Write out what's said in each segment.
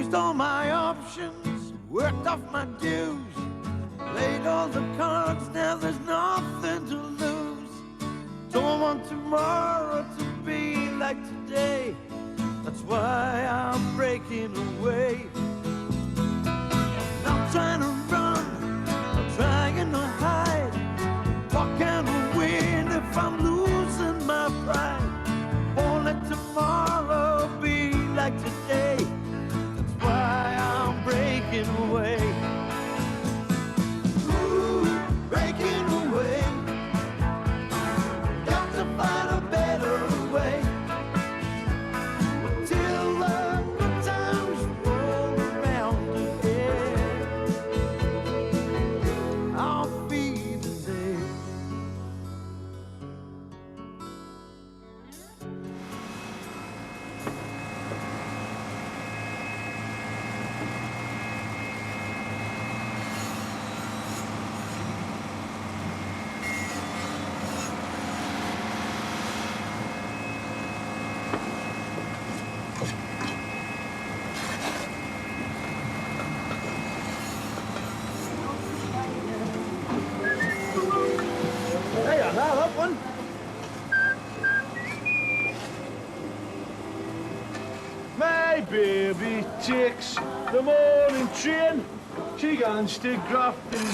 Used all my options, worked off my dues, played all the cards, now there's nothing to lose. Don't want tomorrow to be like today, that's why I'm breaking away. Not trying to run, not trying to hide. What can I win if I'm losing my pride? Won't let tomorrow be like today, that's why I'm breaking away. Ooh, breaking away. Got to find a better way. Till the good times roll around again, I'll be the same. Hey, now that one. My baby takes the morning train. She goes to graft and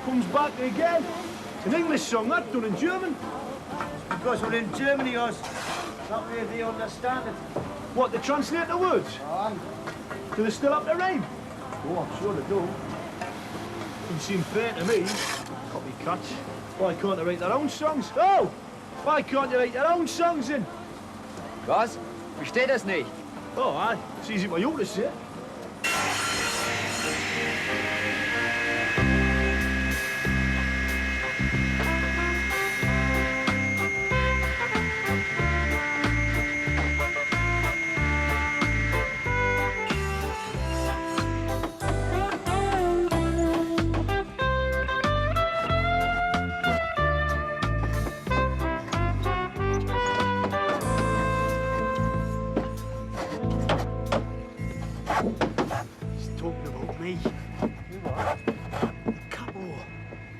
comes back again. It's an English song, that done in German. Because we're in Germany, us. That way they understand it. What, they translate the words? Aye. Do they still have the rhyme? Oh, I'm sure they do. Doesn't seem fair to me. Copycats. Why can't they write their own songs? Oh! Why can't you write your own songs then? Was? Versteht das nicht? Oh, aye. It's easy for you to say. Me. Capo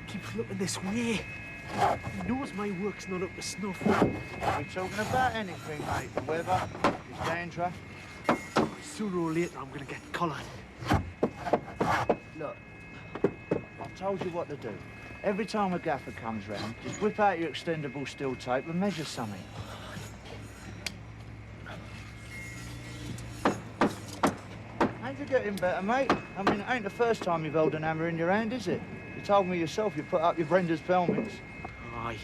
keeps looking this way. He knows my work's not up to snuff. We're talking about anything, mate. The weather is dangerous. Sooner or later, I'm gonna get collared. Look, I've told you what to do. Every time a gaffer comes round, just whip out your extendable steel tape and measure something. Ain't you getting better, mate? I mean, it ain't the first time you've held an hammer in your hand, is it? You told me yourself you put up your Brenda's pelmets. Aye,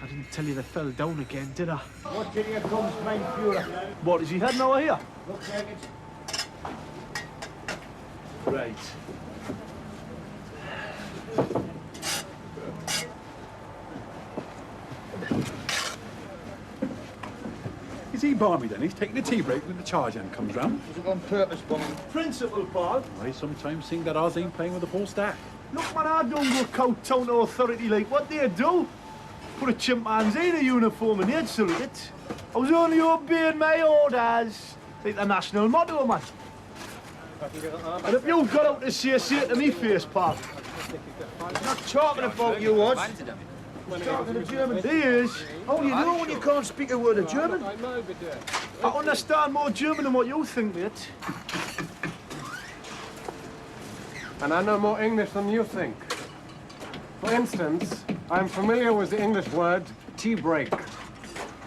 I didn't tell you they fell down again, did I? What did here comes, mein Führer? What, is he heading over here? Looks like it. Right. Is he balmy then? He's taking a tea break when the charge hand comes round. Was it on purpose, Bonnie? Principal, pal. I sometimes think that ours ain't playing with the full stack. Look, man, I don't go coat-town authority like what they do. Put a chimpanzee in a uniform and they'd salute it. I was only obeying my orders. Like the national motto, man. And if you've got out to say it to me face, pal. I'm not talking about you, what? Meinen Sie damit? Talking to the German. He is. Oh, you know when you can't speak a word of German? I understand more German than what you think, mate. And I know more English than you think. For instance, I'm familiar with the English word tea break.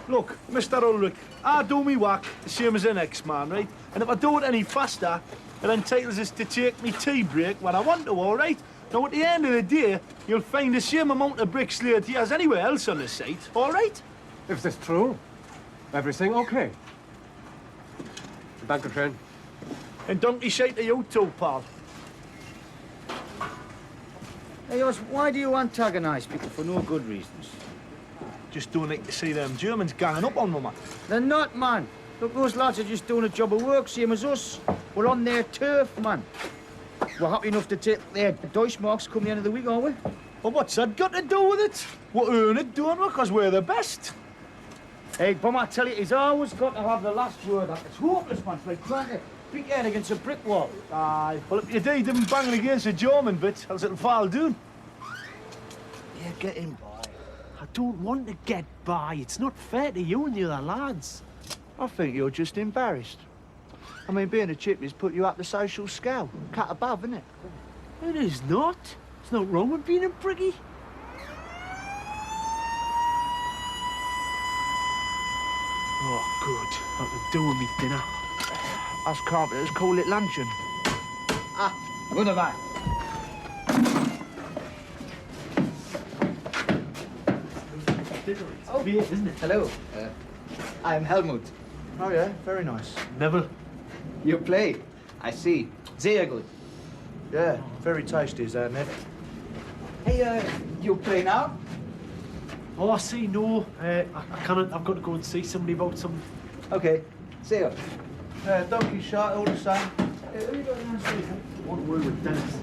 Look, Mr. Ulrich, I do me work the same as the next man, right? And if I do it any faster, it entitles us to take me tea break when I want to, all right? Now, at the end of the day, you'll find the same amount of bricks laid here as anywhere else on the site, all right? If that's true, everything okay. Dankeschön. And donkey shite to you too, pal. Hey, Oz, why do you antagonize people for no good reasons? Just don't like to see them Germans ganging up on them, man. They're not, man. Look, those lads are just doing a job of work, same as us. We're on their turf, man. We're happy enough to take their Deutschmarks come the end of the week, aren't we? Well, what's that got to do with it? We earn it, don't we? Because we're the best. Hey, Bum, I tell you, he's always got to have the last word. It's hopeless, man. It's like trying to Big head against a brick wall. Aye. Well, if you did them banging against the German bit, else it'll fall down. Yeah, get in, boy. I don't want to get by. It's not fair to you and the other lads. I think you're just embarrassed. I mean, being a chippy's put you up the social scale. Cut above, isn't it? It is not. There's no wrong with being a brickie. Oh, good. I can do with me dinner. Us carpenters call it luncheon. Ah, wunderbar. Oh, beer, isn't it? Hello, I'm Helmut. Oh, yeah, very nice. Never. You play? I see. Sehr good. Yeah, very tasty, is that, Ned? Hey, you play now? Oh, I see. No, I can't. I've got to go and see somebody about some. Okay, see you. Donkey shot, all the same. I want to word with Dennis.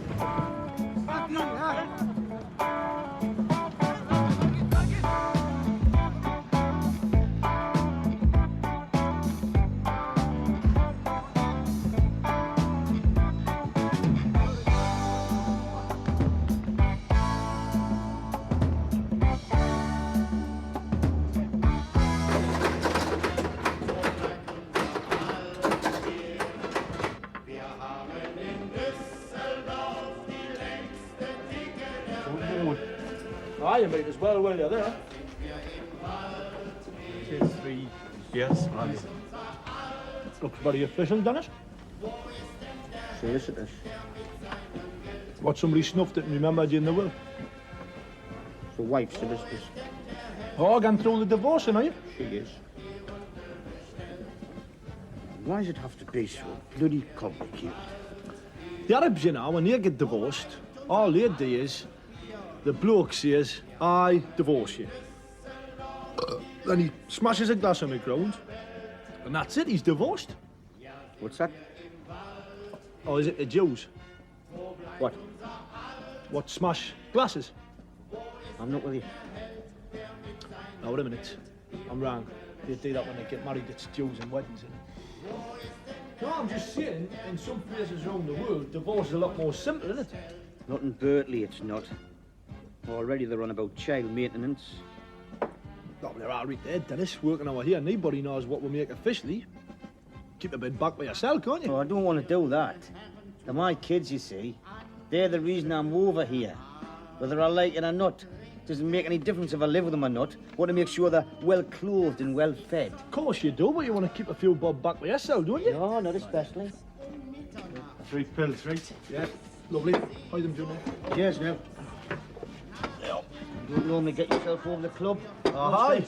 Aye, you might as well while you're there. 2, 3, yes, man. Looks very official, Dennis. Solicitors. What, somebody snuffed it and remembered you in the will? The wife solicitors. Oh, gone through the divorce, are you? She is. Why does it have to be so bloody complicated? The Arabs, you know, when they get divorced, all they do is the bloke says, I divorce you. Then he smashes a glass on the ground, and that's it, he's divorced. What's that? Or is it the Jews? What? What smash glasses? I'm not with you. Now, wait a minute. I'm wrong. They do that when they get married, it's Jews and weddings. No, I'm just saying, in some places around the world, divorce is a lot more simple, isn't it? Not in Berkeley, it's not. Already they're on about child maintenance. No, they're all right there, Dennis, working over here. Nobody knows what we make officially. Keep a bit back by yourself, can't you? Oh, I don't want to do that. They're my kids, you see. They're the reason I'm over here. Whether I like it or not, doesn't make any difference if I live with them or not. Want to make sure they're well clothed and well fed. Of course you do, but you want to keep a few bob back by yourself, don't you? No, not especially. 3 pills, right? Yeah, lovely. Hide them, Junior. Cheers, now. Don't normally get yourself over the club. Oh, hi.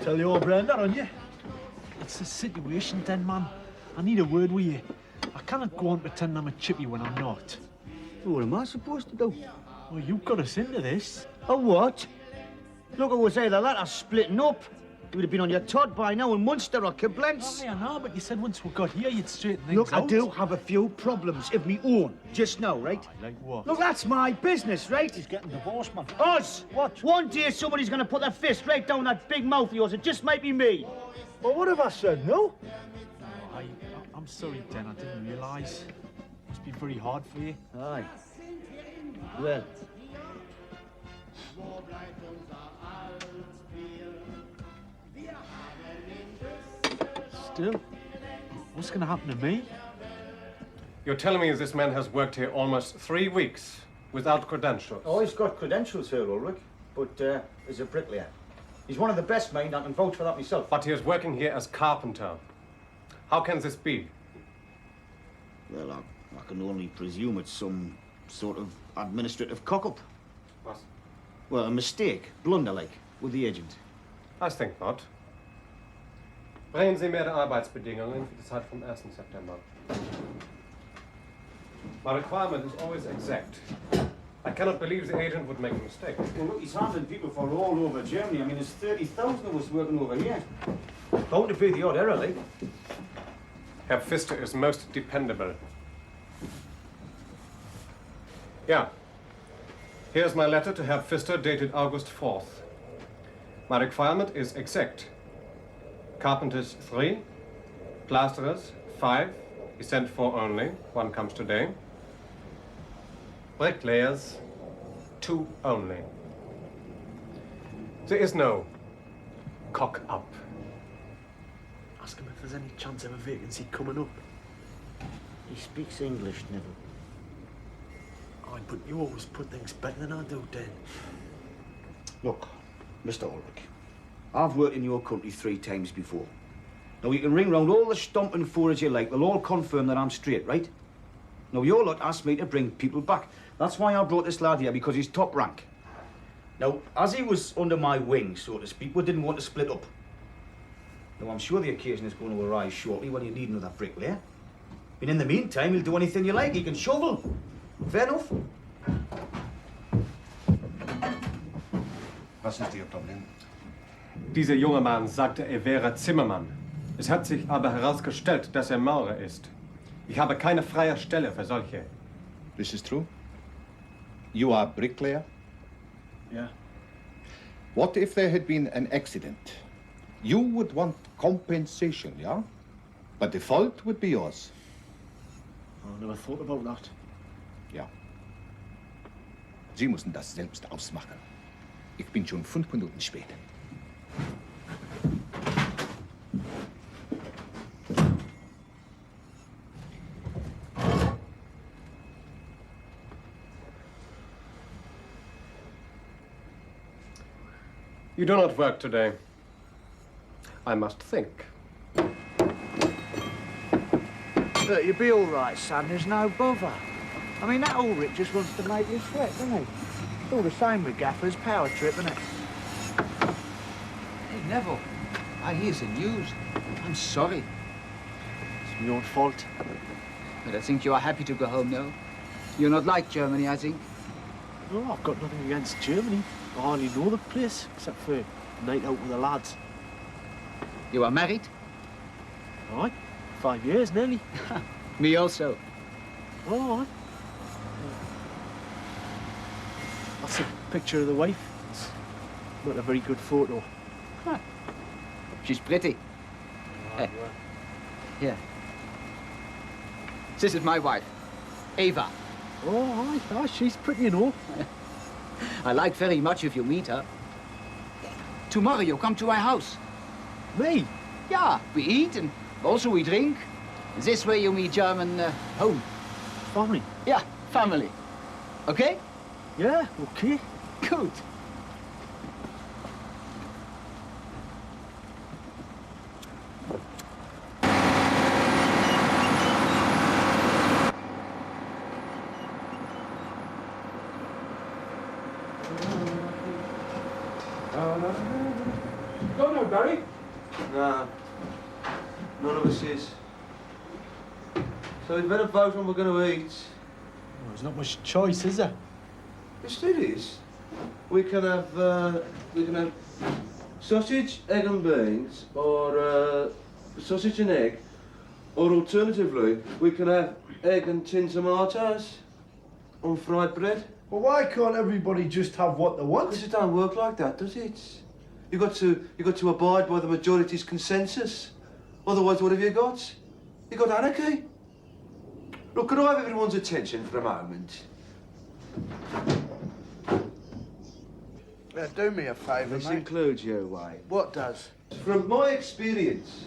Tell your Brenda, aren't you? It's the situation, then, man. I need a word with you. I cannot go on pretend I'm a chippy when I'm not. What am I supposed to do? Well, you got us into this. A what? Look, it was either that or splitting up. You would have been on your Todd by now in Munster or Koblenz. Oh, yeah, no, but you said once we got here, you'd straighten things Look, out. I do have a few problems of me own, just now, right? Like what? Look, that's my business, right? He's getting divorced, man. Us! What? One day somebody's gonna put their fist right down that big mouth of yours. It just might be me. Well, what have I said, no? I'm sorry, Den. I didn't realise. Must be very hard for you. Aye. Well. Still, what's going to happen to me? You're telling me this man has worked here almost 3 weeks without credentials? Oh, he's got credentials here, Ulrich, but he's a bricklayer. He's one of the best, mate. I can vouch for that myself. But he is working here as carpenter. How can this be? Well, I can only presume it's some sort of administrative cock-up. What? Well, a mistake, blunder like, with the agent. I think not. Bringen Sie mir die Arbeitsbedingungen für die Zeit vom 1. September. My requirement is always exact. I cannot believe the agent would make a mistake. Well, look, he's handling people for all over Germany. I mean, there's 30,000 of us working over here. Bound to be the odd error, like. Herr Pfister is most dependable. Yeah. Here's my letter to Herr Pfister dated August 4th. My requirement is exact. Carpenters 3, plasterers 5, He sent 4 only. 1 comes today. Bricklayers, 2 only. There is no cock up. Ask him if there's any chance of a vacancy coming up. He speaks English, Neville. Aye, but you always put things better than I do, Dan. Look, Mr. Ulrich, I've worked in your country 3 times before. Now, you can ring round all the stomping fours you like. They'll all confirm that I'm straight, right? Now, your lot asked me to bring people back. That's why I brought this lad here, because he's top rank. Now, as he was under my wing, so to speak, we didn't want to split up. Now, I'm sure the occasion is going to arise shortly when you need another bricklayer. But in the meantime, he'll do anything you like. He can shovel. Fair enough. Was ist Ihr Problem? Dieser junge Mann sagte, er wäre Zimmermann. Es hat sich aber herausgestellt, dass er Maurer ist. Ich habe keine freie Stelle für solche. This is true? You are bricklayer? Yeah. What if there had been an accident? You would want compensation, yeah? But the fault would be yours. I never thought about that. Ja. Sie müssen das selbst ausmachen. Ich bin schon 5 Minuten spät. You do not work today. I must think. Look, you'll be all right, son. There's no bother. I mean, that Ulrich just wants to make you sweat, doesn't he? It's all the same with Gaffer's power trip, isn't it? Hey, Neville, I hear the news. I'm sorry. It's my own fault. But I think you are happy to go home now. You're not like Germany, I think. No, I've got nothing against Germany. I hardly know the place, except for a night out with the lads. You are married? Aye, 5 years nearly. Me also. Oh, aye. That's a picture of the wife. It's not a very good photo. Huh. She's pretty. Hey. Here. This is my wife, Eva. Oh, aye, she's pretty, you know. I like very much if you meet her. Tomorrow you come to my house. Me? Yeah, we eat and also we drink. This way you meet German home. Family? Yeah, family. Okay? Yeah, okay. Good. Go now, Barry. Nah, none of us is. So we better vote when we're going to eat. Well, there's not much choice, is there? Yes, there is. We can have sausage, egg and beans, or sausage and egg, or alternatively, we can have egg and tin tomatoes on fried bread. Well, why can't everybody just have what they want? Because it don't work like that, does it? You got to abide by the majority's consensus. Otherwise, what have you got? You got anarchy. Look, could I have everyone's attention for a moment? Yeah, do me a favour, This mate. includes you, Wade. What does? From my experience,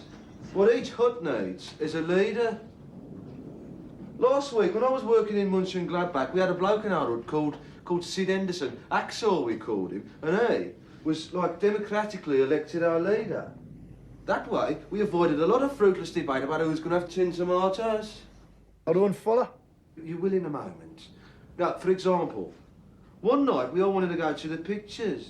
what each hut needs is a leader. Last week, when I was working in Mönchengladbach, we had a bloke in our hut called Sid Henderson. Axel, we called him, and he was like democratically elected our leader. That way, we avoided a lot of fruitless debate about who's going to have tin tomatoes. I don't follow. You will in a moment. Now, for example, one night we all wanted to go to the pictures.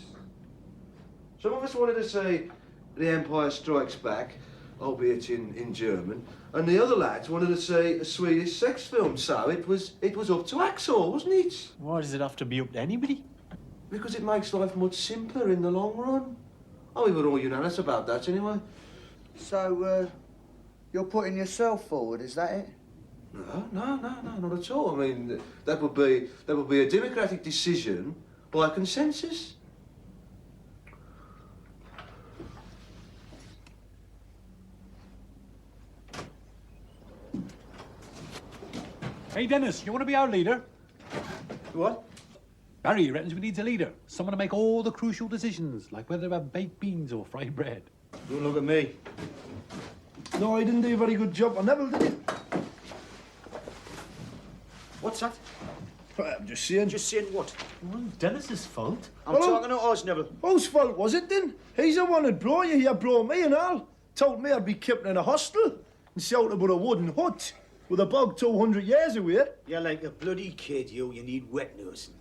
Some of us wanted to see The Empire Strikes Back, albeit in German, and the other lads wanted to see a Swedish sex film. So it was up to Axel, wasn't it? Why does it have to be up to anybody? Because it makes life much simpler in the long run. Oh, we were all unanimous about that anyway. So, you're putting yourself forward, is that it? No, not at all. I mean, that would be a democratic decision by consensus. Hey, Dennis, you want to be our leader? What? Barry reckons we need a leader. Someone to make all the crucial decisions, like whether to have baked beans or fried bread. Don't look at me. No, I didn't do a very good job on Neville, did you? What's that? I'm just saying. Just saying what? Well, Dennis's fault. I'm talking to us, Neville. Whose fault was it then? He's the one that brought you here, brought me and all. Told me I'd be kept in a hostel and sheltered about a wooden hut with a bog 200 years away. You're like a bloody kid, you. You need wet nursing.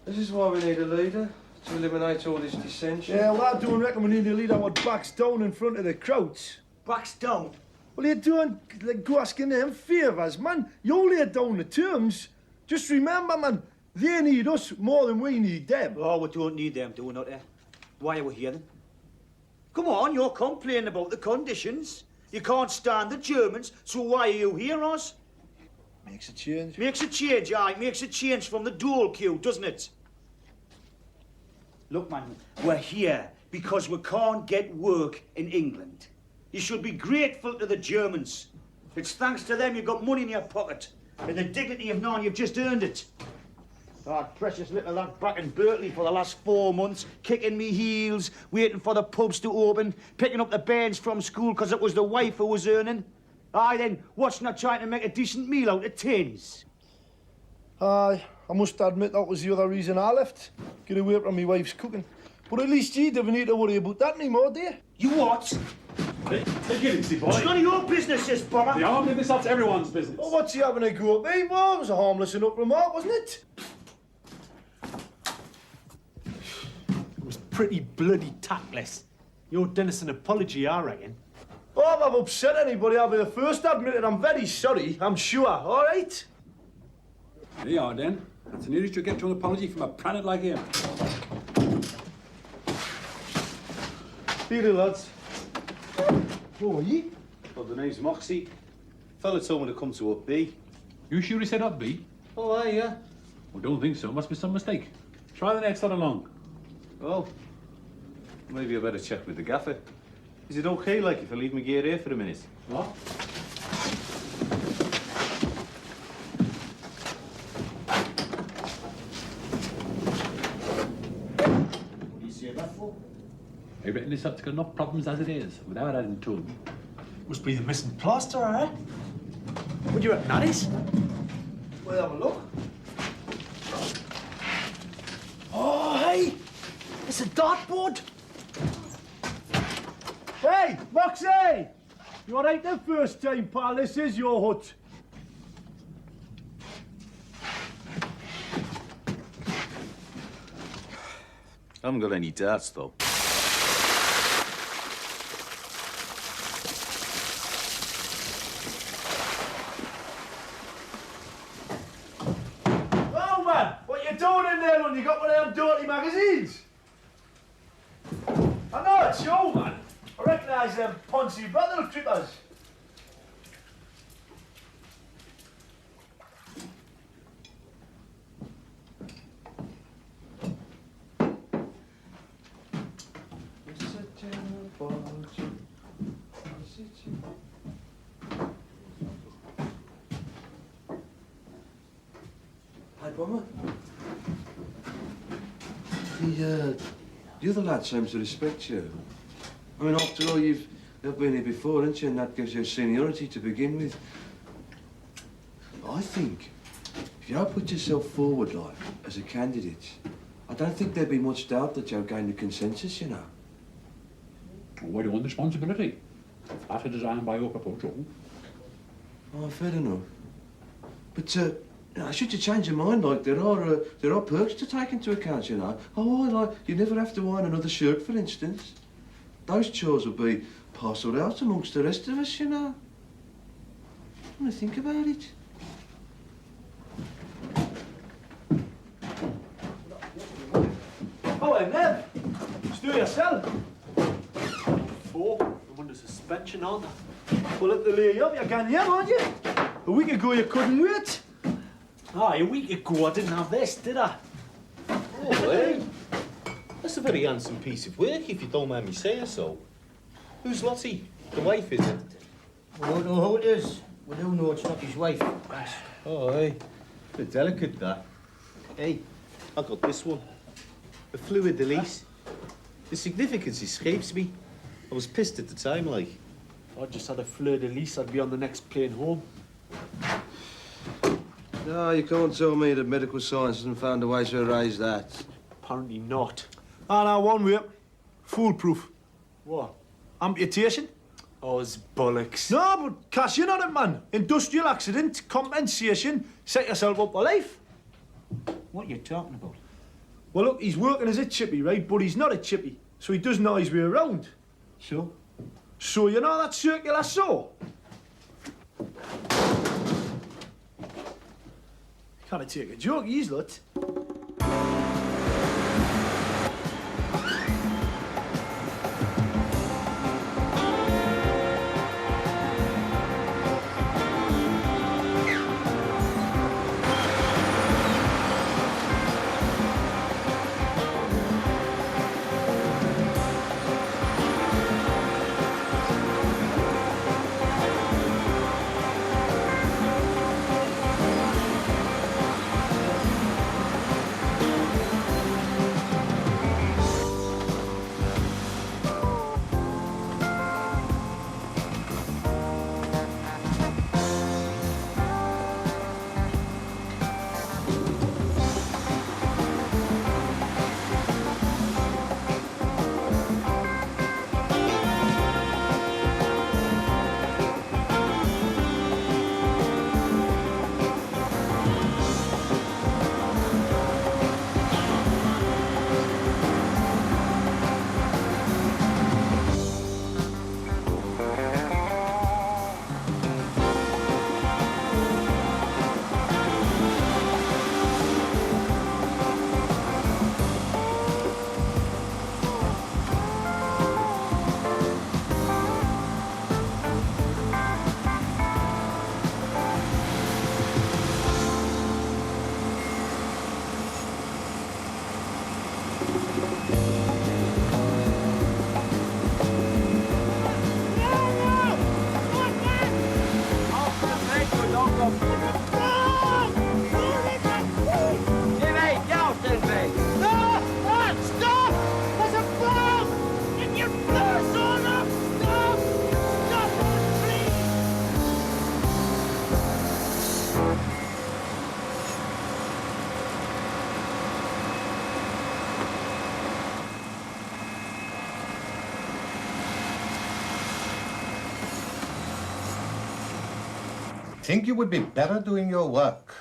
This is why we need a leader, to eliminate all this dissension. Yeah, well, I don't reckon we need a leader what backs down in front of the crowds. Backs down? Well, you don't go asking them favours, man. You lay down the terms. Just remember, man, they need us more than we need them. Oh, we don't need them, do we not, eh? Why are we here, then? Come on, you're complaining about the conditions. You can't stand the Germans, so why are you here, Oz? Makes a change. Makes a change, aye. Makes a change from the dual queue, doesn't it? Look, man, we're here because we can't get work in England. You should be grateful to the Germans. It's thanks to them you've got money in your pocket. And the dignity of knowing you've just earned it. That precious little lad back in Berkeley for the last 4 months, kicking me heels, waiting for the pubs to open, picking up the bairns from school because it was the wife who was earning. Aye, then, what's not trying to make a decent meal out of tins? Aye, I must admit that was the other reason I left. Get away from my wife's cooking. But at least you don't need to worry about that anymore, do you? You what? Hey, take it easy, boy. It's none of your business, this bomber. The armed this up's everyone's business. Well, what's he having a go at me, Bob? It was a harmless enough remark, wasn't it? It was pretty bloody tactless. You owe Dennis an apology, I reckon. Oh, if I've upset anybody, I'll be the first to admit it. I'm very sorry, I'm sure, all right? There you are, then. That's the nearest you'll get to an apology from a planet like him. Here, lads. Who are you? Well, the name's Moxie. Fella told me to come to up B. You sure he said up B? Oh, aye, yeah. Well, don't think so. Must be some mistake. Try the next one along. Oh, maybe I better check with the gaffer. Is it okay, like, if I leave my gear here for a minute? What? What do you say that for? I reckon this up's got enough problems as it is, without adding to them. Must be the missing plaster, eh? What do you reckon that is? Well, have a look. Oh, hey! It's a dartboard! Hey, Moxie! You all right the first time, pal? This is your hut. I haven't got any darts, though. Oh, man! What you doing in there when you got one of them dirty magazines? I know it's you, man. I recognise them Ponzi battle trippers. Hey, Bomber. The other lad seems to respect you. I mean, after all, you've been here before, haven't you? And that gives you seniority to begin with. I think if you don't put yourself forward, like, as a candidate, I don't think there'd be much doubt that you'll gain the consensus, you know. Well, why do you want responsibility? After designed by your proposal. Oh, fair enough. But, you know, should you change your mind, like, there are perks to take into account, you know. Oh, like, you never have to iron another shirt, for instance. Those chores will be parcelled out amongst the rest of us, you know. I want to think about it. Oh, hey, Nev. Just do it yourself. 4. I'm under suspension, aren't I? Well, at the lay up, you can hear, aren't you? A week ago, you couldn't wait. Aye, a week ago I didn't have this, did I? Oh, hey. That's a very handsome piece of work, if you don't mind me saying so. Who's Lottie? The wife, is it? We don't know who it is. I do know it's not his wife. Thanks. Oh, hey. Bit delicate, that. Hey, I got this one. A fluid release. The significance escapes me. I was pissed at the time, like. If I just had a fleur de lis, I'd be on the next plane home. No, you can't tell me that medical science hasn't found a way to erase that. Apparently not. Ah, now, one way. Foolproof. What? Amputation? Oh, it's bollocks. No, but cash in on it, man. Industrial accident, compensation, set yourself up for life. What are you talking about? Well, look, he's working as a chippy, right? But he's not a chippy, so he doesn't know his way around. So? So, you know that circular saw? Can't take a joke, he's lot. Think you would be better doing your work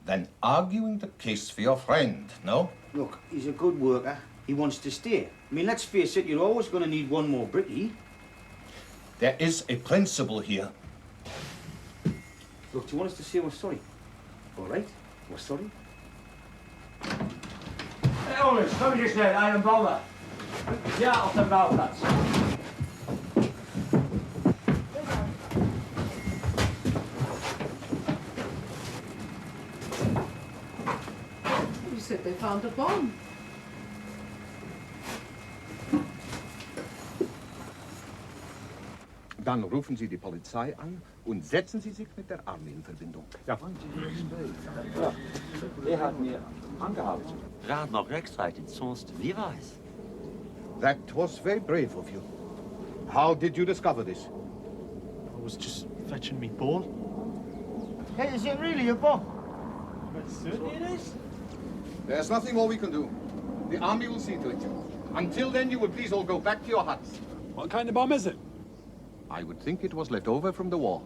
than arguing the case for your friend, no? Look, he's a good worker. He wants to stay. I mean, let's face it, you're always going to need one more brickie. There is a principle here. Look, do you want us to say we're sorry? All right, we're sorry. Hey, Olis, kom je snel, I am bouwen. Ja, op de bouwplaats. You said they found a bomb. Dann rufen Sie die Polizei an und setzen Sie sich mit der Army in Verbindung. Ja. Er hat mir angehalten. Raad nog rechtsrijd, sonst wie weiß. That was very brave of you. How did you discover this? I was just fetching me ball. Hey, is it really a bomb? Certainly it is. There's nothing more we can do. The Army will see to it. Until then, you will please all go back to your huts. What kind of bomb is it? I would think it was left over from the war.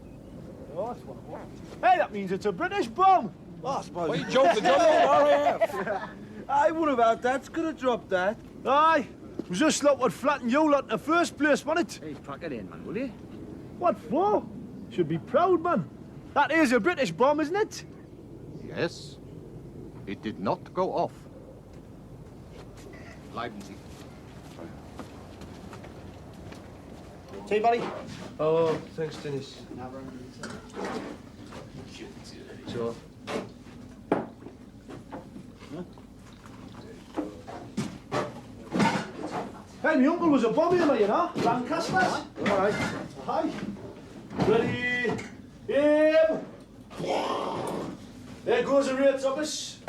Oh, that's what it was. Hey, that means it's a British bomb. I suppose. Well, you jumped the double RAF. Aye, what about that? Could have dropped that. Aye, it was just like what flattened you lot in the first place, wasn't it? Hey, pack it in, man, will you? What for? Should be proud, man. That is a British bomb, isn't it? Yes. It did not go off. Bleiben Sie. Tea, buddy? Oh, thanks, Dennis. Sure. Hey, my uncle was a bomber, you know, Lancaster's. All right. Hi. Ready, There goes a rates office.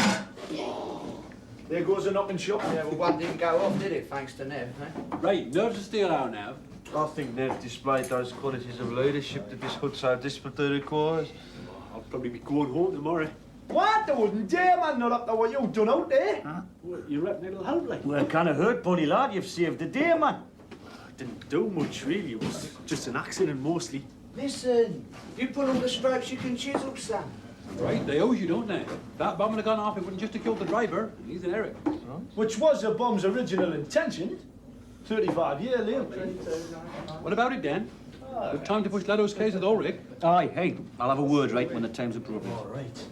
There goes a knocking shop. Yeah, well, one didn't go off, did it, thanks to Nev, eh? Right, nerves are still out now. I think Nev displayed those qualities of leadership that this hood so desperately requires. I'll probably be going home tomorrow. What? I wouldn't dare, man, not up to what you've done out there. Huh? What, you reckon it'll help, like? Well, it can't have hurt, buddy lad. You've saved the day, man. Didn't do much, really. It was just an accident, mostly. Listen, you put all the stripes you can chisel, son. Right, they owe you, don't they? That bomb would have gone off, it wouldn't just have killed the driver. He's an Eric. Which was the bomb's original intention. 35 years later. What about it, Dan? Good time to push Leto's case with Ulrich. Aye, hey, I'll have a word, right, when the time's appropriate. All right.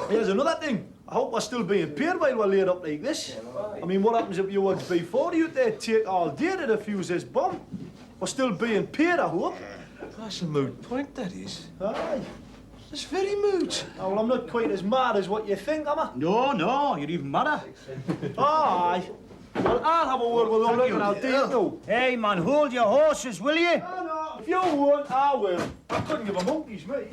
Here's another thing. I hope we're still being paid while we're laid up like this. I mean, what happens if you want B40 out there take all day to defuse this bomb? We're still being paid, I hope. That's a moot point, that is. Aye. It's very moot. Oh, well, I'm not quite as mad as what you think, am I? No, you're even madder. Aye. Well, I'll have a word with Ulrich and I'll deal now. Hey, man, hold your horses, will you? No. If you won't, I will. I couldn't give a monkey's me.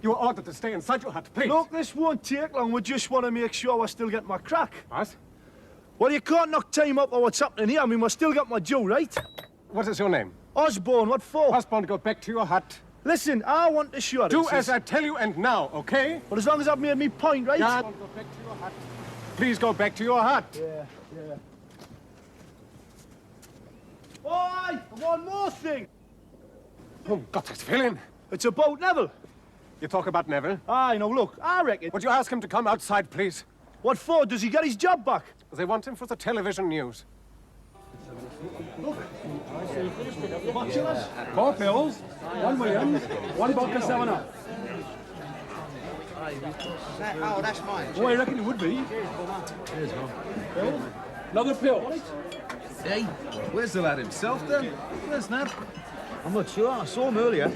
You are ordered to stay inside your hut, please. Look, this won't take long. We just want to make sure I still get my crack. What? Well, you can't knock time up or what's happening here. I mean, we still got my due, right? What is your name? Osborne, what for? Osborne, go back to your hut. Listen, I want assurances. Do as I tell you and now, okay? Well, as long as I've made me point, right? Yeah. Go back to your hut. Please go back to your hut. Yeah. Oi! One more thing. Oh, Gottes Willen. It's about Neville. You talk about Neville? Aye, no, look, I reckon... Would you ask him to come outside, please? What for? Does he get his job back? They want him for the television news. Look. Watch it, lads. 4 pills, 1 Williams, 1 vodka 7-Up. Oh, that's mine. Oh, I reckon it would be. Pill. Another pill. Hey, where's the lad himself, then? Where's Nab? I'm not sure. I saw him earlier.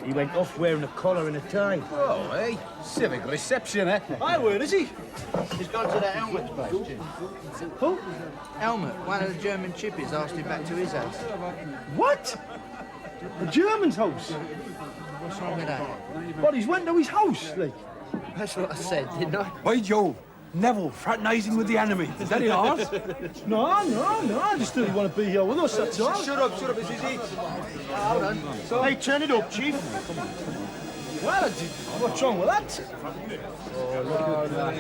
He went off wearing a collar and a tie. Oh, hey, civic reception, eh? Aye, where is he? He's gone to the Helmut's place, Jim. Who? Helmut, one of the German chippies, asked him back to his house. What? The German's house? What's wrong with that? What, he's went to his house, like? That's what I said, didn't I? Why, Joe? Neville fraternising with the enemy. Is that yours? No, I just didn't want to be here with us, that's all. Shut up, it's easy. Hold on. So, hey, turn it up, Chief. Well, what's wrong with that? Oh, look at that.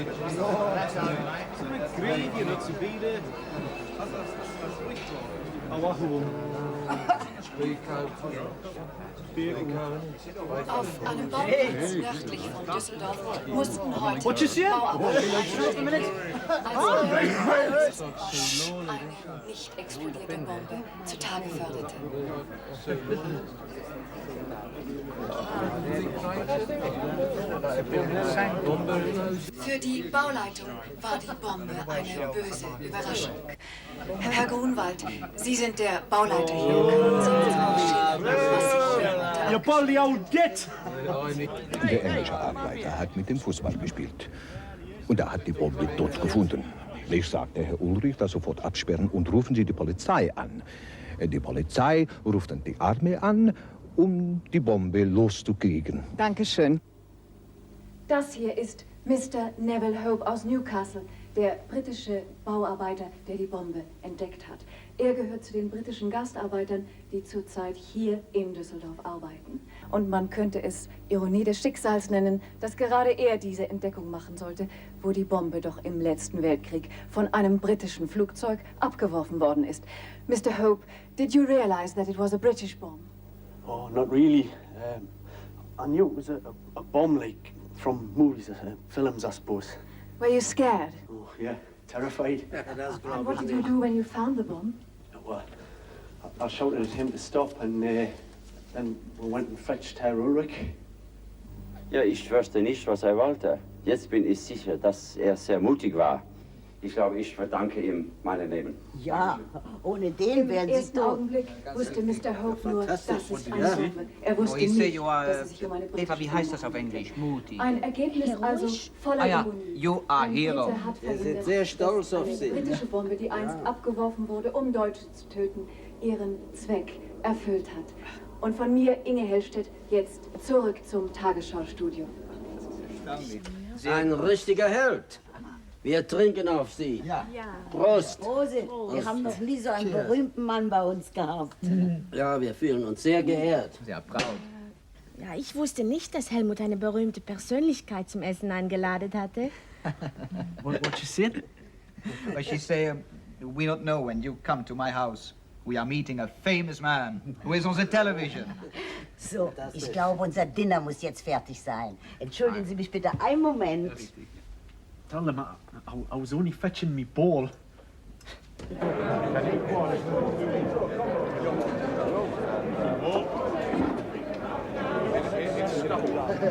That's all right. Greed, you're not to be there. Auf einem Bauplatz nördlich von Düsseldorf mussten heute What you say? eine nicht explodierte Bombe zutage förderte. Für die Bauleitung war die Bombe eine böse Überraschung. Herr Grunwald, Sie sind der Bauleiter hier. Können Sie uns aufschildern, was sich hier unter... You bloody old git! Der englische Arbeiter hat mit dem Fußball gespielt. Und er hat die Bombe dort gefunden. Ich sagte Herr Ulrich, das sofort absperren und rufen Sie die Polizei an. Die Polizei ruft dann die Armee an, um die Bombe loszukriegen. Dankeschön. Das hier ist Mr. Neville Hope aus Newcastle, der britische Bauarbeiter, der die Bombe entdeckt hat. Er gehört zu den britischen Gastarbeitern, die zurzeit hier in Düsseldorf arbeiten. Und man könnte es Ironie des Schicksals nennen, dass gerade er diese Entdeckung machen sollte, wo die Bombe doch im letzten Weltkrieg von einem britischen Flugzeug abgeworfen worden ist. Mr. Hope, did you realize that it was a British bomb? Oh, not really. I knew it was a bomb, like, from movies, films, I suppose. Were you scared? Oh, yeah, terrified. And what did you do when you found the bomb? Well, I shouted at him to stop, and then we went and fetched Herr Ulrich. Ja, ich wusste nicht, was wollte. Jetzt bin ich sicher, dass sehr mutig war. Ich glaube, ich verdanke ihm mein Leben. Ja, ohne den wären Im Sie ersten tot. Augenblick wusste Mr. Hope nur, dass es ein Ja. Bombe. Er wusste ich sehe, nicht, you are, dass es sich um eine Eva, britische wie heißt Bombe das auf Englisch? Mutig. Ein Ergebnis also voller Ah ja, Ironie. you are Ein hero. Brite hat Wir sind verhindert, sehr stolz dass auf eine Sie. britische Bombe, die einst abgeworfen wurde, um Deutsche zu töten, ihren Zweck erfüllt hat. Und von mir, Inge Hellstedt, jetzt zurück zum Tagesschaustudio. Ein richtiger Held. Wir trinken auf Sie. Ja. Prost. Prosit. Wir haben noch nie so einen Cheers. berühmten Mann bei uns gehabt. Ja, wir fühlen uns sehr geehrt. Sehr proud. Ja, ich wusste nicht, dass Helmut eine berühmte Persönlichkeit zum Essen eingeladen hatte. What you said? Well, she say, we don't know when you come to my house. We are meeting a famous man who is on the television. So, ich glaube, unser Dinner muss jetzt fertig sein. Entschuldigen Sie mich bitte einen Moment. Tell them I was only fetching me ball.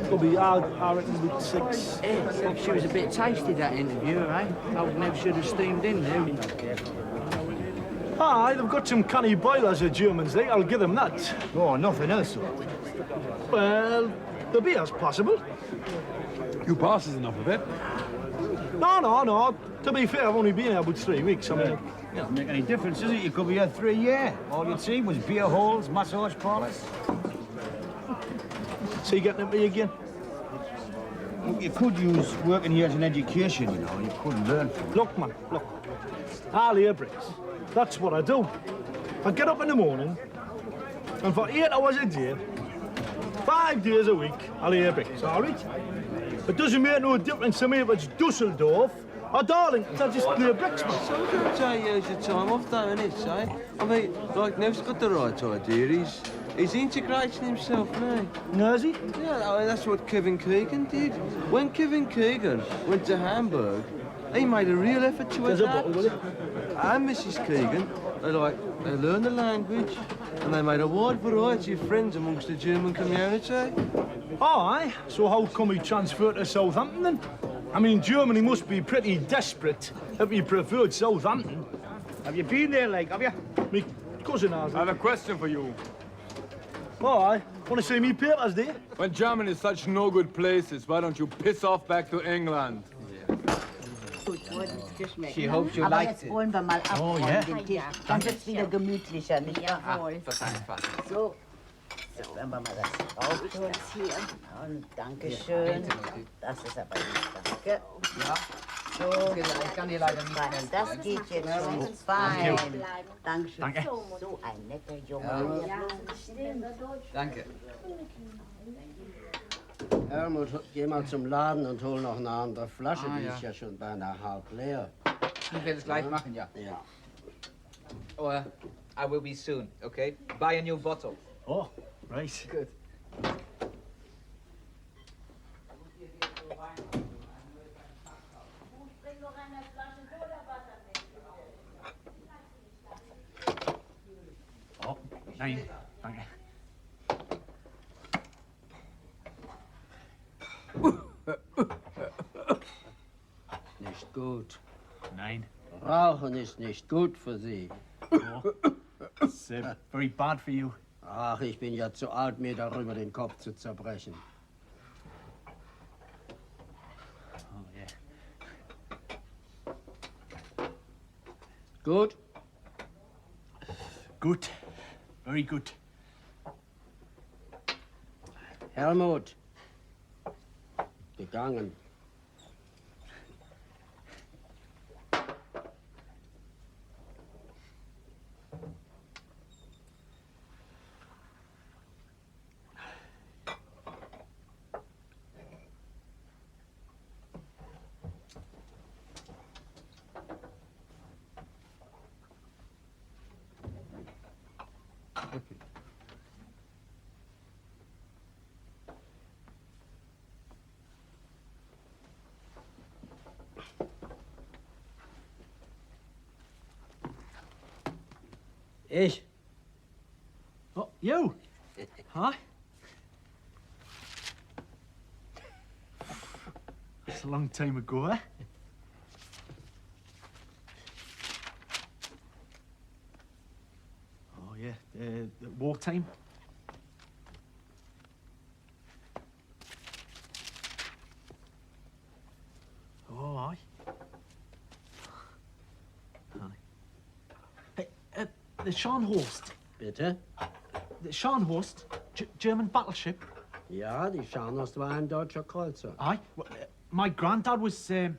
Could be, I reckon, with 6. She was a bit tasty, that interview, eh? I never should have steamed in there. Aye, they've got some canny boilers, the Germans, I'll give them that. Oh, nothing else. Well, the beer's possible. You passes enough of it. No. To be fair, I've only been here about 3 weeks. I mean, It doesn't make any difference, does it? You could be here 3 years. All you'd see was beer halls, massage parlours. So you getting at me again? Well, you could use working here as an education, you know. You could learn from it. Look, man, look. I'll hear bricks. That's what I do. I get up in the morning, and for 8 hours a day, 5 days a week, I'll hear bricks, all right? It doesn't make no difference to me if it's Dusseldorf or Darlington. I just play bricks, man. Sometimes I use your time off, though, innit, eh? I mean, like, Nev's got the right idea. He's integrating himself now. No, is he? Yeah, I mean, that's what Kevin Keegan did. When Kevin Keegan went to Hamburg, he made a real effort to There's a adapt. bottle, will you? And Mrs. Keegan, they learned the language, and they made a wide variety of friends amongst the German community. Aye, so how come he transferred to Southampton then? I mean, Germany must be pretty desperate if he preferred Southampton. Have you been there, like, have you? Me cousin has. I have a question for you. Oh, aye. Want to see me papers, do you? When Germany is such no good places, why don't you piss off back to England? She hopes you Aber liked jetzt it. wollen wir mal abräumen den Tisch. Dann wird's wieder gemütlicher, nicht wahr? Jawohl. So. So, wenn wir mal das raufholen. Und Dankeschön. Das ist aber nicht, danke. Ja. So. Ich kann hier leider nicht Fein. helfen. Das geht jetzt schon fein. Dankeschön. Danke. So ein netter Junge. Ja. Danke. Helmut, geh mal zum Laden und hol noch eine andere Flasche. Ah, Die ja. ist ja schon beinahe halb leer. Ich werde es gleich machen, ja. Ja. Or I will be soon, okay? Buy a new bottle. Oh, right. Good. Oh, nein, danke. Nicht gut. Nein. Rauchen ist nicht gut für Sie. Oh, it's very bad for you. Ach, ich bin ja zu alt, mir darüber den Kopf zu zerbrechen. Oh, yeah. Gut? Good. Very good. Helmut. Gegangen. Ich. Oh, you. Huh? It's a long time ago, eh? yeah, wartime. Oh, aye. Hey, the Scharnhorst. Bitte? The Scharnhorst, German battleship. Ja, die Scharnhorst war ein deutscher Kreuzer. Aye. Well, my granddad was. Ja?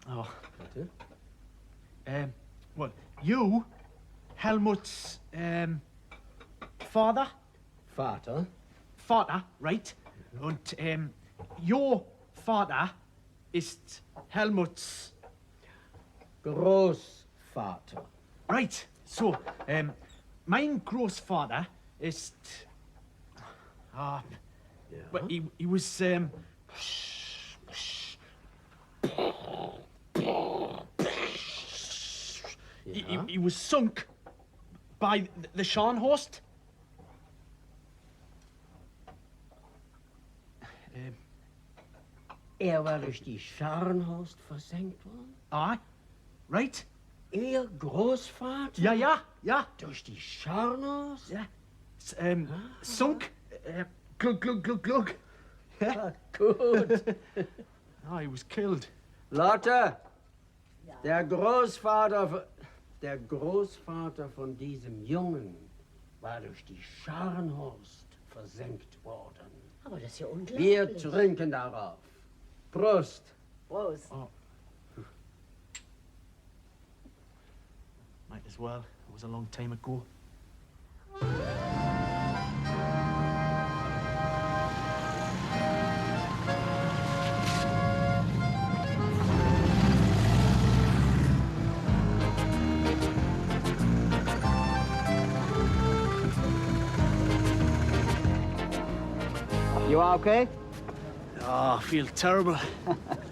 Oh. Bitte? Well, you, Helmut's father. Vater? Vater, right? Und your father ist Helmuts Großvater. Right. So, mein Großvater ist. But he was. He was sunk by the Scharnhorst. War durch die Scharnhorst versenkt worden? Aye. Right? Ihr Großvater? Ja. Durch die Scharnhorst? Ja. Sunk. Glug, glug, glug, glug. Ja, gut. He was killed. Lotte, der Großvater von diesem Jungen war durch die Scharnhorst versenkt worden. Aber das ist ja unglaublich. Wir trinken darauf. Prost. Prost. Oh. Might as well. It was a long time ago. You are okay? Oh, I feel terrible.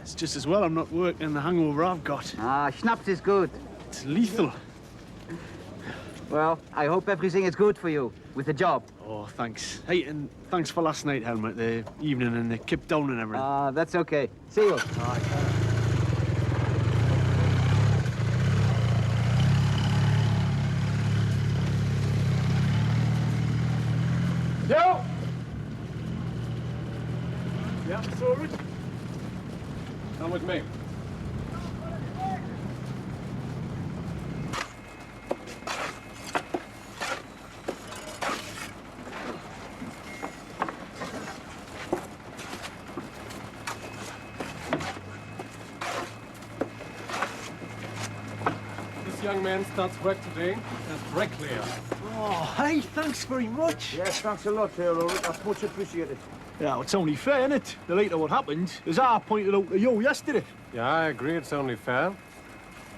It's just as well I'm not working the hangover I've got. Schnaps is good. It's lethal. Well, I hope everything is good for you with the job. Oh, thanks. Hey, and thanks for last night, Helmut, the evening and the kip down and everything. That's okay. See you. Yo! Yeah, sorry. Come with me. This young man starts work today as bricklayer. Oh, hey, thanks very much. Yes, thanks a lot, Ulrich. That's much appreciated. Yeah, well, it's only fair, innit? The later what happened is I pointed out to you yesterday. Yeah, I agree it's only fair.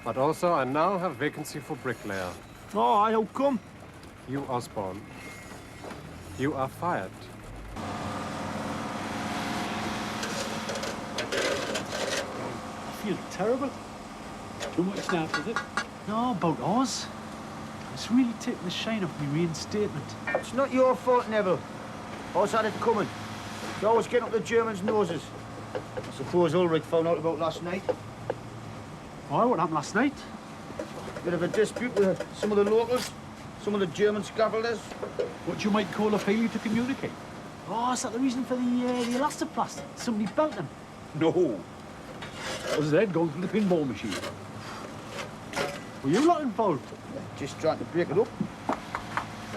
But also, I now have vacancy for bricklayer. Oh, how come? You, Osborne. You are fired. I feel terrible. Too much snap, is it? No, about Oz. It's really taking the shine off me reinstatement. It's not your fault, Neville. Oz had it coming. You're always getting up the Germans' noses. I suppose Ulrich found out about last night. Why? What happened last night? Bit of a dispute with some of the locals, some of the German scaffolders. What you might call a failure to communicate. Oh, is that the reason for the elastoplast? Somebody belt him? No. Was his head going through the pinball machine? Were you lot involved? Just trying to break it up.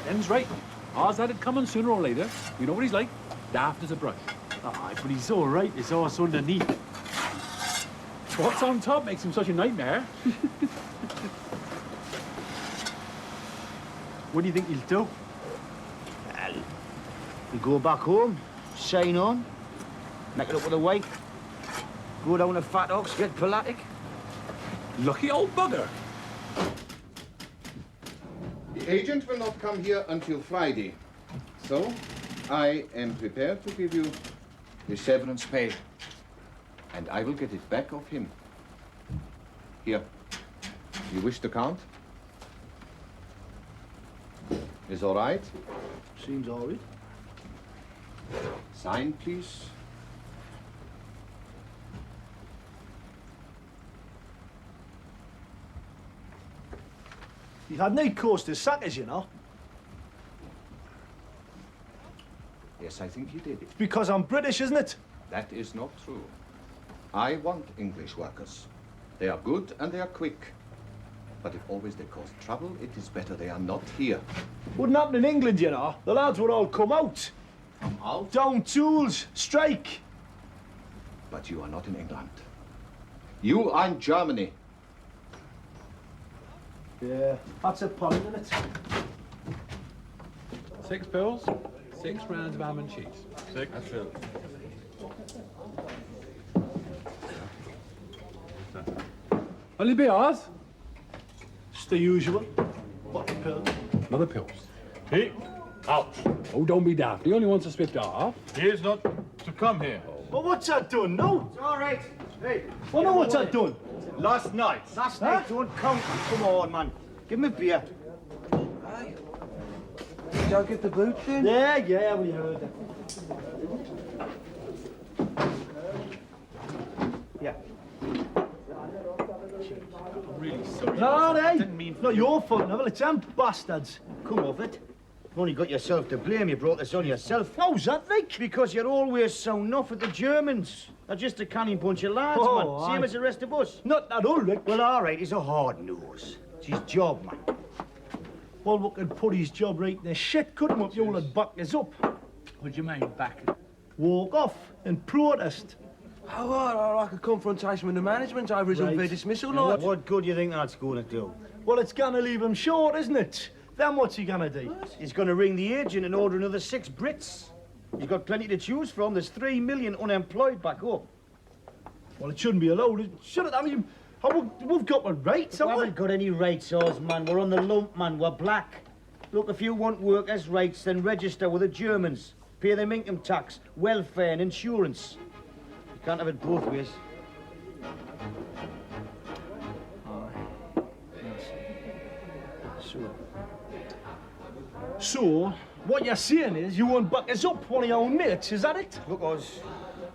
Them's right. Oz had it coming sooner or later. You know what he's like? Daft as a brush. Aye, but he's all right. His horse underneath. What's on top makes him such a nightmare. What do you think he'll do? Well, we go back home, sign on, make it up with a wife, go down to Fat Ox, get pelatic. Lucky old bugger. The agent will not come here until Friday. So, I am prepared to give you the severance pay. And I will get it back of him. Here. You wish to count? Is all right? Seems all right. Sign, please. He had no cause to sack us, you know. Yes, I think he did. It's because I'm British, isn't it? That is not true. I want English workers. They are good and they are quick. But if always they cause trouble, it is better they are not here. Wouldn't happen in England, you know. The lads would all come out. Come out? Down tools, strike. But you are not in England. You are in Germany. Yeah, that's a point, isn't it? 6 pills, 6 rounds of ham and cheese. 6. That's it. Only beers? It's the usual. What pill? Another pills. Hey, out. Oh, don't be daft. He only wants to spit off. He is not to come here. But what's that done? No. It's all right. Hey. Well, no, what's that done? Last night. Last night, don't count. Come on, man. Give him a beer. Did I get the boot then? Yeah, we heard it. Yeah. I'm really sorry. No, it's not your fault, Neville. It's them bastards. Come off it. You've only got yourself to blame. You brought this on yourself. How's that, like? Because you're always sound off at the Germans. They're just a canny bunch of lads, man. Same as the rest of us. Not that Ulrich. Well, all right, he's a hard nose. It's his job, man. Well, we could put his job right in the shit, couldn't we, if you all had backed us up? What do you mean, back? Walk off and protest. Oh, like a confrontation with the management over his unfair dismissal, Lord. What good do you think that's going to do? Well, it's going to leave him short, isn't it? Then what's he going to do? He's going to ring the agent and order another 6 Brits. He's got plenty to choose from. There's 3 million unemployed back home. Well, it shouldn't be allowed. It shouldn't. I mean, we've got the rights, haven't we? We haven't got any rights, ours, man. We're on the lump, man. We're black. Look, if you want workers' rights, then register with the Germans. Pay them income tax, welfare and insurance. You can't have it both ways. So, what you're saying is you won't back us up, one of your own mates, is that it? Look, Oz,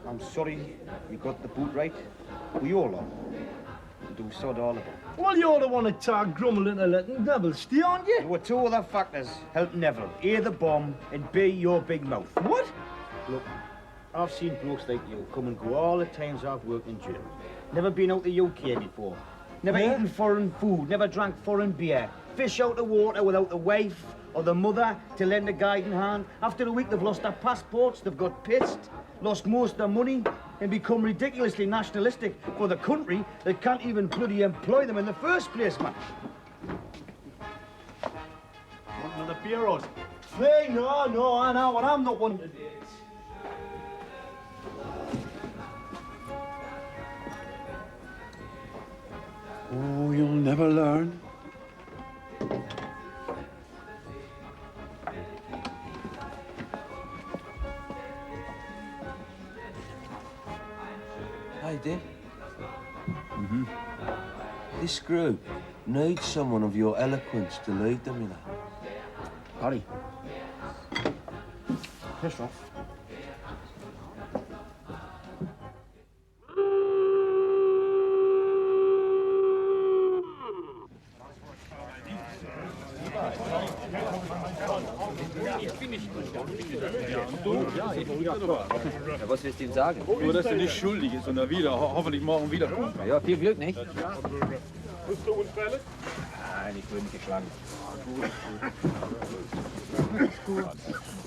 I'm sorry you got the boot right. We all are. Do sod all of it. Well, you're the one that tagged Grummel into letting Neville stay, aren't you? There were 2 other factors helping Neville. A, the bomb, and B, your big mouth. What? Look, I've seen blokes like you come and go all the times I've worked in Germany. Never been out the UK before. Never eaten foreign food, never drank foreign beer. Fish out the water without the wife or the mother to lend a guiding hand. After a week, they've lost their passports, they've got pissed, lost most of their money, and become ridiculously nationalistic for the country that can't even bloody employ them in the first place, man. Want another beer, Oz? Hey, no, I know what I'm not one of the days. Oh, you'll never learn. Hey, Dick. Mm-hmm. This group needs someone of your eloquence to lead them, you know. Harry. Piss off. Ja, was willst du ihm sagen? Nur, dass er nicht schuldig ist und er hoffentlich morgen wiederkommt. Ja, viel Glück, nicht? Bist du unfällig? Nein, ich wurde nicht geschlagen.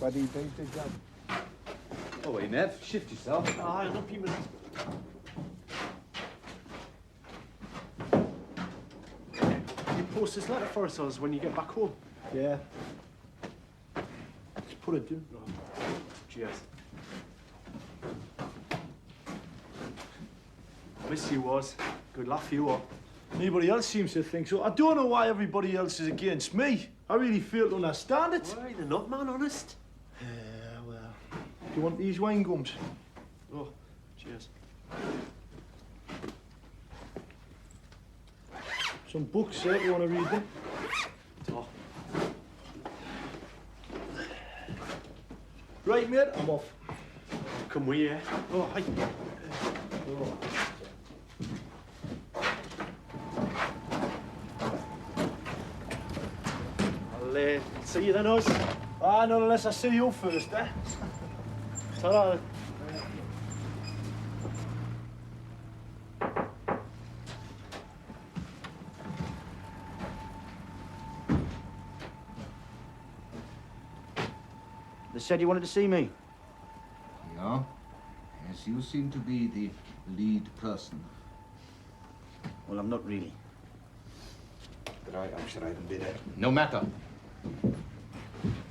But he thinks the job. Oh, wait, Nev, shift yourself. Ah, no people. You post this letter for us when you get back home. Yeah. Just put it down. Cheers. Miss you, was. Good laugh, you are. Anybody else seems to think so. I don't know why everybody else is against me. I really fail to understand it. Why, they're not, man, honest. Yeah, well. Do you want these wine gums? Oh, cheers. Some books, sir. You want to read them? Oh. Right, mate, I'm off. Come with you. Oh, hi. Oh. I'll see you then, Oz. Ah, not unless I see you first, eh? Ta-ra. They said you wanted to see me. Yeah, as you seem to be the lead person. Well, I'm not really. No matter.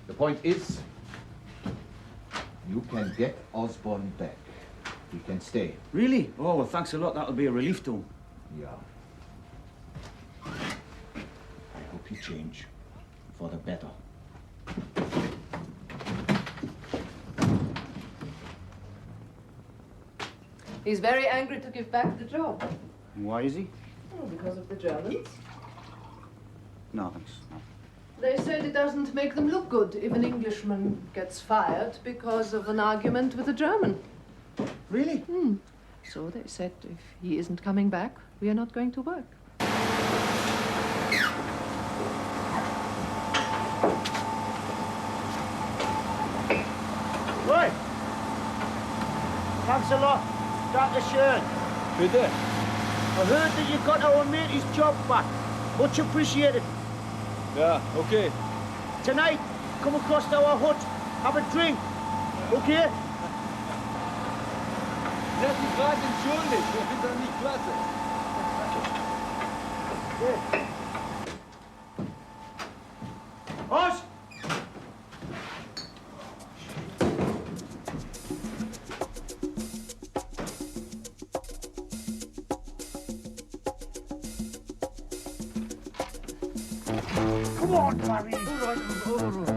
The point is, you can get Osborne back. He can stay. Really? Oh, well, thanks a lot. That'll be a relief to him. Yeah. I hope you change for the better. He's very angry to give back the job. Why is he? Oh, because of the Germans. No, thanks. No. They said it doesn't make them look good if an Englishman gets fired because of an argument with a German. Really? So they said if he isn't coming back, we are not going to work. Right. Thanks a lot. Dr. Shern. Bitte? I heard that you got our mate's job back. Much appreciated. Ja, okay. Tonight, come across to our hut, have a drink. Okay? Sie hat sich gerade entschuldigt. Ich finde das nicht klasse. Os! Come on, Barry. All right.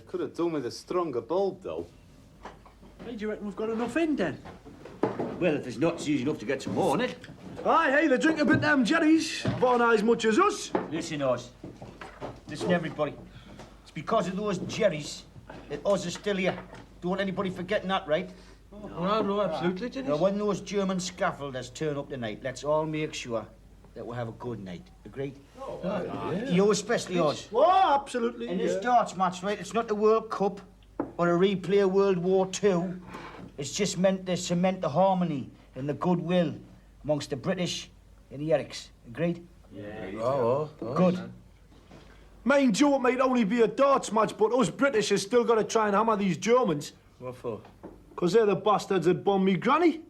Could have done with a stronger bulb, though. Hey, do you reckon we've got enough in, then? Well, if it's not, it's easy enough to get some more, isn't it? Aye, hey, they drink a bit them jerrys. About as much as us. Listen, Oz. Listen, everybody. It's because of those jerrys that Oz is still here. Don't want anybody forgetting that, right? No, absolutely, Dennis. Now, when those German scaffolders turn up tonight, let's all make sure that we have a good night. Agreed? You especially, Oz. Oh, absolutely. In this darts match, right, it's not the World Cup or a replay of World War II. It's just meant to cement the harmony and the goodwill amongst the British and the Erics. Agreed? Oh. Good. Mind you, it might only be a darts match, but us British has still got to try and hammer these Germans. What for? Because they're the bastards that bombed me granny.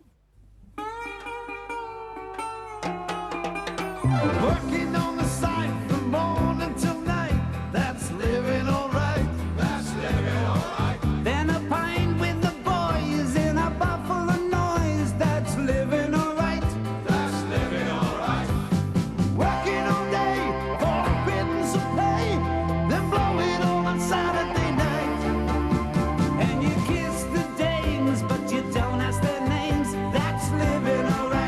Working on the site from morning till night. That's living all right. That's living all right. Then a pint with the boys in a bar full of noise. That's living all right. That's living all right. Working all day for a pittance of pay. Then blow it all on Saturday night. And you kiss the dames, but you don't ask their names. That's living all right.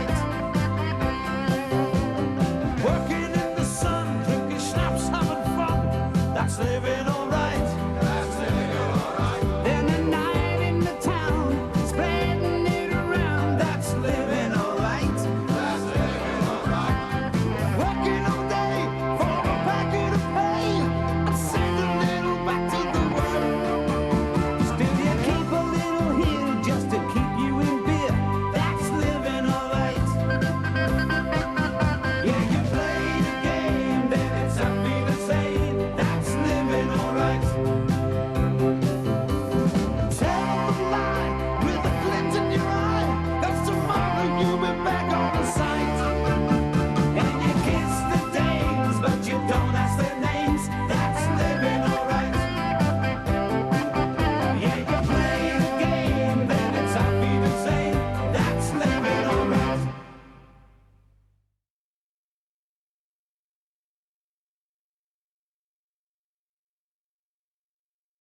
Working in the sun, drinking schnapps, having fun. That's living